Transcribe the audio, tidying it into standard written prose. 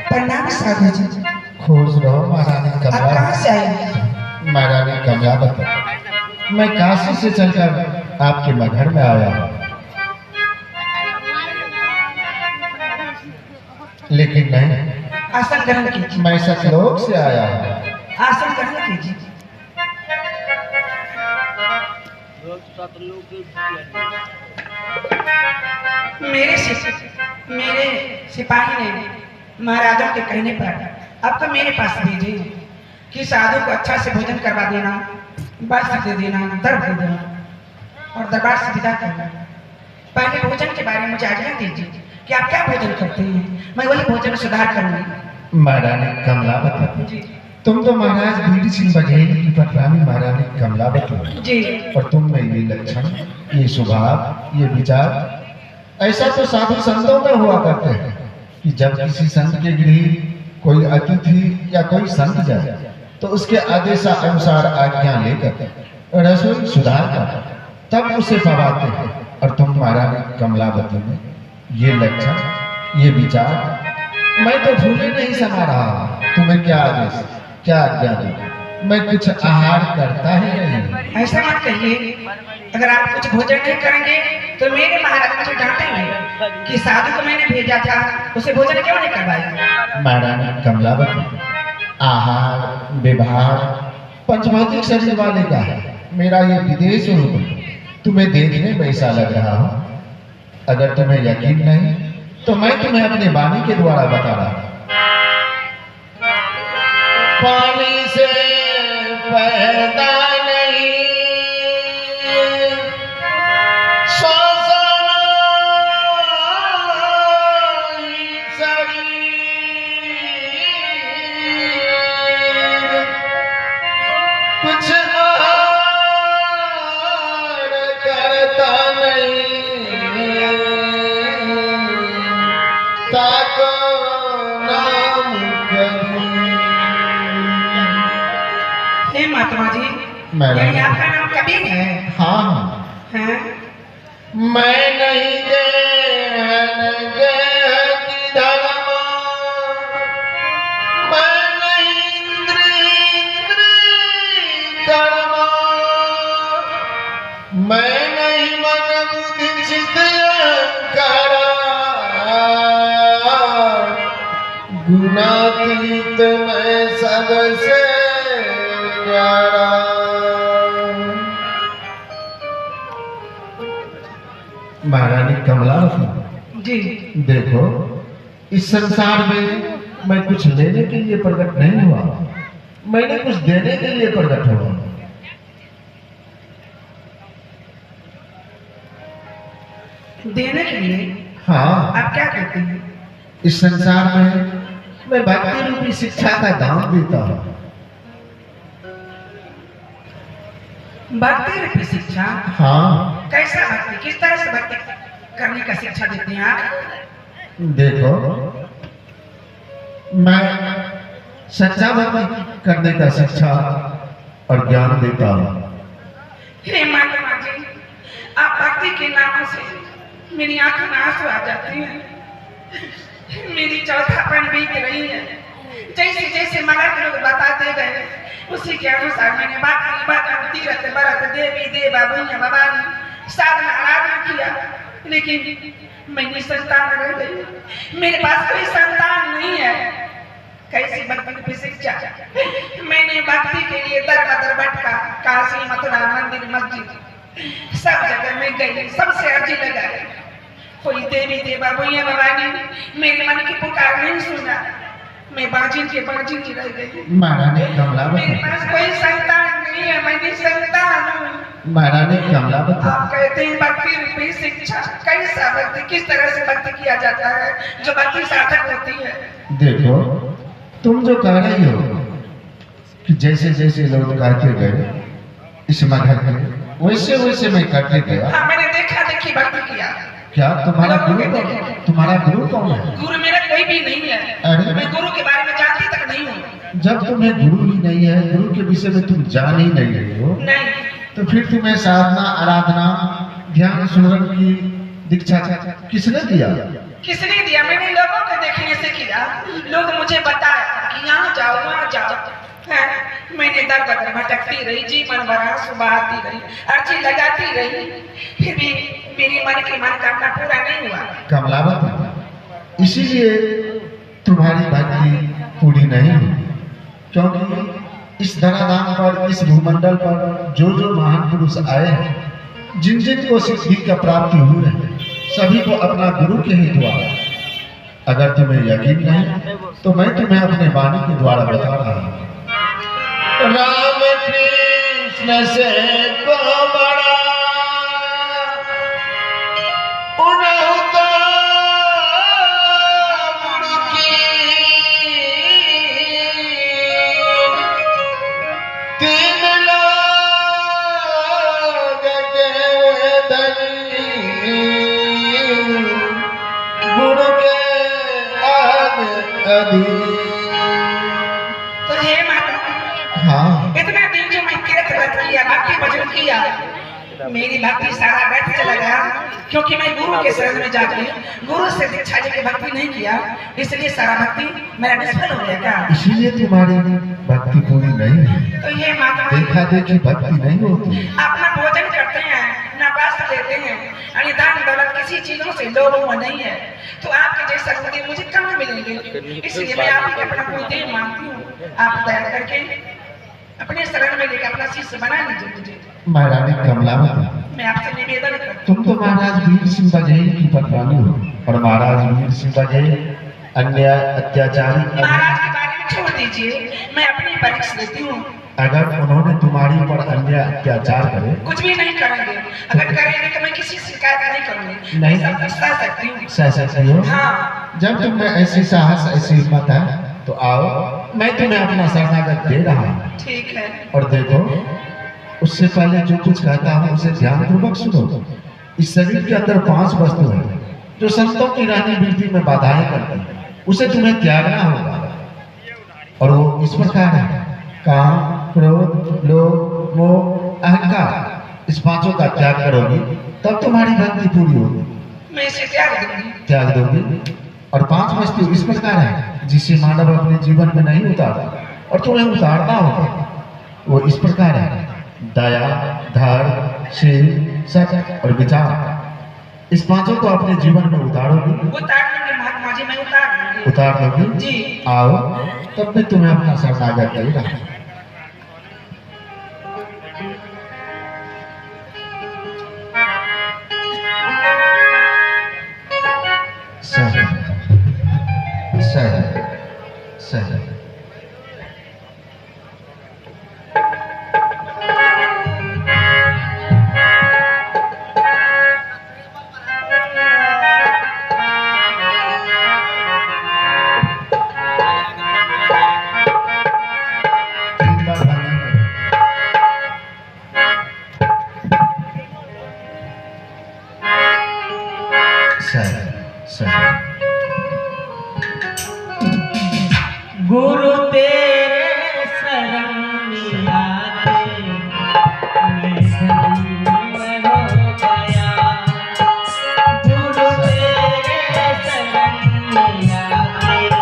प्रणाम साधु जी। खुश रहो महारानी आप कमला। कहाँ से आए? महारानी कमलावती, मैं काशी से चलकर आपके मगहर में आया हूँ, लेकिन नहीं, आसन ग्रहण कीजिए। मैं सतलोक से आया हूँ। आसन ग्रहण कीजिए। मेरे सिपाही ने महाराजों के कहने पर अब तो मेरे पास भेजे कि साधु को अच्छा से भोजन करवा देना, वस्त्र दे देना, दर्भ दे देना और दरबार से विदा करना। पहले भोजन के बारे में मुझे आज्ञा दीजिए कि आप क्या भोजन करते हैं, मैं वही भोजन में सुधार करूंगी। महारानी कमलावती जी तुम तो महाराज बीर सिंह बघेल की पटरानी महारानी कमलावती जी। और तुम में ये लक्षण, ये स्वभाव, ये विचार ऐसा तो साधु संतों में हुआ करते हैं कि जब किसी संत के गृह कोई अतिथि या कोई संत जाए तो उसके आदेशानुसार आज्ञा लेकर रसोई सुधार कर तब उसे पवाते हैं। और तुम महारानी कमलावती में ये लक्षण, ये विचार मैं तो भूले नहीं समा रहा। तुम्हें क्या आदेश, क्या आज्ञा दो, मैं कुछ आहार करता ही नहीं। ऐसा मत कहिए, अगर आप कुछ भोजन नहीं करेंगे तो मेरे महाराज मुझे डांटेंगे कि साधु को मैंने भेजा था, उसे भोजन क्यों नहीं करवाया। महारानी कमलावती, आहार व्यवहार पंचभौतिक शरीर वाले का है, मेरा ये विदेश रूप तुम्हें देखने में ऐसा लग रहा हूँ। अगर तुम्हें यकीन नहीं तो मैं तुम्हें अपने वाणी के द्वारा बता रहा हूँ। पानी से पैदा नहीं कुछ करता नहीं, ताको नाम हे महात्मा जी, यानी आपका नाम कबीर है? हाँ हैं? मैं नहीं देहन देह की धर्म, मैं नहीं इंद्र कर्म, मैं नहीं मन बुद्धि चित्त अहंकार, गुणातीत मैं सबसे प्यारा। महारानी कमलावती जी देखो, इस संसार में मैं कुछ लेने के लिए प्रकट नहीं हुआ, मैंने कुछ देने के लिए प्रकट हुआ। देने के लिए? हाँ, आप क्या कहते हैं? इस संसार में मैं भक्ति रूपी शिक्षा का दान देता हूँ। भक्ति रूपी शिक्षा? हाँ। कैसा भक्ति, किस तरह से भक्ति करने का शिक्षा देते हैं आप? देखो, मैं सच्चा भक्ति करने का शिक्षा और ज्ञान देता हूँ। हे महात्मा जी, आप भक्ति के नाम से मेरी आंखों में आंसू आ जाते हैं। मेरी चौथापन बीत रही है। जैसे जैसे मगर लोग बताते गए उसी के अनुसार मैंने भक्ति तीरथ व्रत देवी देवा भैया भवानी साधना आराधना किया, लेकिन मैंने संतान रह गई। मेरे पास कोई संतान नहीं है। कैसी भक्ति की शिक्षा? मैंने भक्ति के लिए दर बदर भटका, काशी मथुरा मंदिर मस्जिद सब जगह में गई, सबसे अर्जी लगाई, कोई देवी देवा भैया भवानी मेरे मन की पुकार नहीं सुना। मैं बाजिन के बाजिन ही रह गई। महारानी कमलावती, मेरे पास कोई संतान नहीं है, मैं निसंतान हूँ। महारानी कमलावती, आप कहते हैं भक्ति रूपी शिक्षा, कैसा भक्ति, किस तरह से भक्ति किया जाता है जो भक्ति सार्थक होती है? देखो, तुम जो कह रही हो कि जैसे जैसे लोग कहते गए इस मगर में, वैसे वैसे मैं करते गया। हाँ, मैंने देखा देखी भक्ति किया। क्या तुम्हारा गुरु कौन है? तुम्हारा गुरु कौन है? गुरु मेरा कोई भी नहीं है। अरे मैं गुरु के बारे में जानती तक नहीं हूँ। जब तुम्हें गुरु ही नहीं है, गुरु के विषय में तुम जान ही नहीं रही हो, नहीं। तो फिर तुम्हें साधना आराधना ध्यान सुमरन की दीक्षा किसने दिया? किसने दिया? मैंने लोगों को देखने से किया। लोग मुझे बताया कि यहाँ जाओ वहाँ जाओ। है, मैंने दर बदर भटकती रही, जीवन भरा सुबह आती रही, अर्जी लगाती रही, फिर भी मेरी मन की मनोकामना पूरा नहीं हुआ। कमलावती, इसीलिए तुम्हारी भक्ति पूरी नहीं हुई, क्योंकि इस धराधाम पर, इस भूमंडल पर जो जो महान पुरुष आए हैं, जिन जिन को सिद्धि का प्राप्ति हुई है, सभी को अपना गुरु के ही द्वारा। अगर तुम्हें यकीन नहीं तो मैं तुम्हें अपने वाणी के द्वारा बता रहा हूँ। राम कृष्ण से को बड़ा उन्हों तो गुरु की तीन लोग के धनी गुरु के अधीन। तो हे माता, हाँ, इतना दिन जो मैं तीर्थ व्रत किया, भक्ति भजन किया, मेरी भक्ति सारा व्यर्थ चला गया, क्योंकि मैं गुरु के शरण में जाके गुरु से दीक्षा लेके भक्ति नहीं किया, इसलिए सारा भक्ति मेरा निष्फल हो गया। क्या इसीलिए तुम्हारी भक्ति पूरी नहीं है। तो ये माता, देखा देखी भक्ति नहीं होती। अपना भोजन करते हैं, ना वस्त्र लेते हैं, यानी दान दौलत किसी चीजों से लोभ मोह नहीं है, तो आपके जैसा गुरुदेव मुझे कहाँ मिलेंगे? इसलिए मैं आपके अपना गुरुदेव मानती हूँ। आप दया करके अपने शरण में लेकर अपना शिष्य बना लीजिए मुझे। महारानी कमलावती, मैं आपसे निवेदन करती हूँ। तुम तो महाराज वीर सिंह बघेल की पटरानी हो, और महाराज वीर सिंह बघेल अन्याय अत्याचारी। महाराज के बारे में छोड़ दीजिए, मैं अपनी परीक्षा लेती हूँ। अगर उन्होंने तुम्हारी ऊपर अन्याय अत्याचार करे, कुछ भी नहीं करेंगे, अगर करेंगे तो मैं किसी शिकायत नहीं करूंगी, नहीं। मैं सब कुछ सह सकती हूँ। सह सकती हो? हाँ, जब तुम में ऐसी साहस, ऐसी हिम्मत है, तो आओ, मैं तुम्हें अपना शरणागत दे रहा हूँ। ठीक है। और देखो, उससे पहले जो कुछ कहता हूँ उसे ध्यानपूर्वक सुनो। इस शरीर के अंदर 5 वस्तु है जो संतों की रहनी वृद्धि में बाधाएं करती है, उसे तुम्हें त्यागना होगा। और वो इस प्रकार है: काम, क्रोध, लोभ, मोह, अहंकार। इस 5 का त्याग करोगी तब तुम्हारी भक्ति पूरी होगी। मैं इसे त्याग दूंगी। त्याग दोगी। और 5 वस्तु इस प्रकार है जिसे मानव अपने जीवन में नहीं उतारता, और तुम्हें उतारना होगा। वो इस प्रकार है: दया, धर्म, शील, सत्य और विचार। इस 5 को अपने जीवन में उतारोगी। उतार लूंगी महात्मा जी, मैं उतार लूंगी। उतार लोगी जी। आओ, तब मैं तुम्हें अपना शरणागत देगा। सही सही सही।